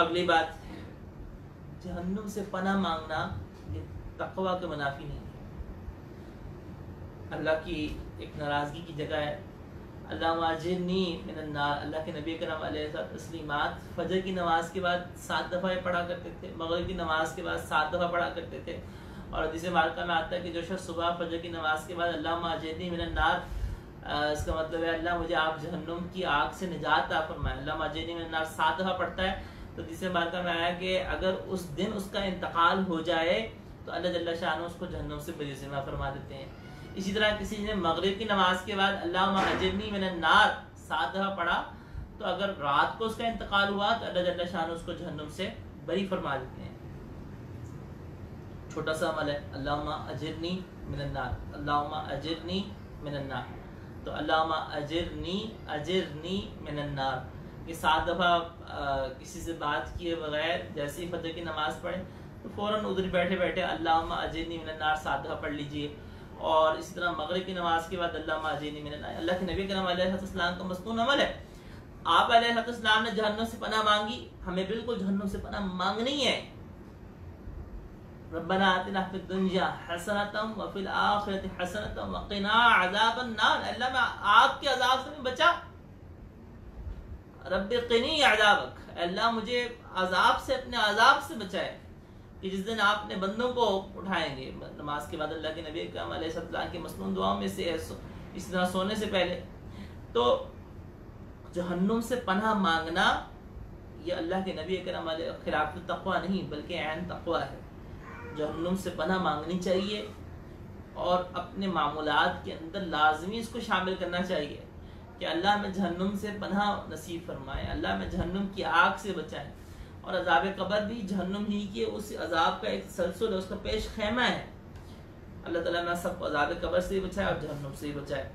اگلی بات، جہنم سے پناہ مانگنا یہ تقوی کے منافی نہیں ہے۔ اللہ کی ایک ناراضگی کی جگہ ہے۔ اللہم اجرنی من النار، اللہ کے نبی کرام علیہ السلام فجر کی نماز کے بعد 7 دفعہ پڑھا کرتے تھے، مغرب کی نماز کے بعد 7 دفعہ پڑھا کرتے تھے، اور حدیث مبارکہ میں آتا ہے کہ جو شخص صبح فجر کی نماز کے بعد اللہم اجرنی من النار، اس کا مطلب ہے اللہ مجھے آپ جہنم کی آگ سے نجات عطا فرمائے، اللہم اجرنی من النار 7 دفعہ پڑھتا ہے، تو حدیث مبارکہ میں آیا کہ اگر اس دن اس کا انتقال ہو جائے تو اللہ جل شانہ اس کو جہنم سے بری ذمہ فرما دیتے ہیں۔ اسی طرح کسی نے مغرب کی نماز کے بعد اللہم اجرنی من النار 7 دفعہ پڑھا، تو اگر رات کو اس کا انتقال ہوا تو اللہ جل شانہ اس کو جہنم سے بری فرما دیتے ہیں۔ چھوٹا سا عمل ہے، اللہم اجرنی من النار، اللہم اجرنی من النار، تو اللہم اجرنی من النار، یہ 7 دفعہ کسی سے بات کیے بغیر جیسے ہی فجر کی نماز پڑھیں تو فوراً ادھر بیٹھے بیٹھے اللہم اجرنی من النار 7 دفعہ پڑھ لیجئے، اور اسی طرح مغرب کی نماز کے بعد اللہم اجرنی من النار۔ اللہ کے نبی کرام علیہ السلام کا مسنون عمل ہے۔ آپ علیہ السلام نے جہنم سے پناہ مانگی، ہمیں بالکل جہنم سے پناہ مانگنی ہے۔ ربنا آتنا فی الدنیا حسنۃ وفی الآخرۃ حسنۃ وقنا عذاب النار، اللہ میں آگ کے عذاب سے بچا، رب قنی عذابک، اللہ مجھے عذاب سے، اپنے عذاب سے بچائے، کہ جس دن آپ نے بندوں کو اٹھائیں گے نماز کے بعد۔ اللہ کے نبی کرام علیہ السلام کی مسنون دعاؤں میں سے اس طرح سونے سے پہلے تو جہنم سے پناہ مانگنا یہ اللہ کے نبی کرام علیہ خلاف تقوی نہیں بلکہ عین تقوی ہے۔ جہنم سے پناہ مانگنی چاہیے، اور اپنے معمولات کے اندر لازمی اس کو شامل کرنا چاہیے کہ اللہ میں جہنم سے پناہ نصیب فرمائے، اللہ میں جہنم کی آگ سے بچائے، اور عذاب قبر بھی جہنم ہی کے اس عذاب کا ایک تسلسل ہے، اس کا پیش خیمہ ہے۔ اللہ تعالیٰ میں سب کو عذاب قبر سے ہی بچائے اور جہنم سے ہی بچائے۔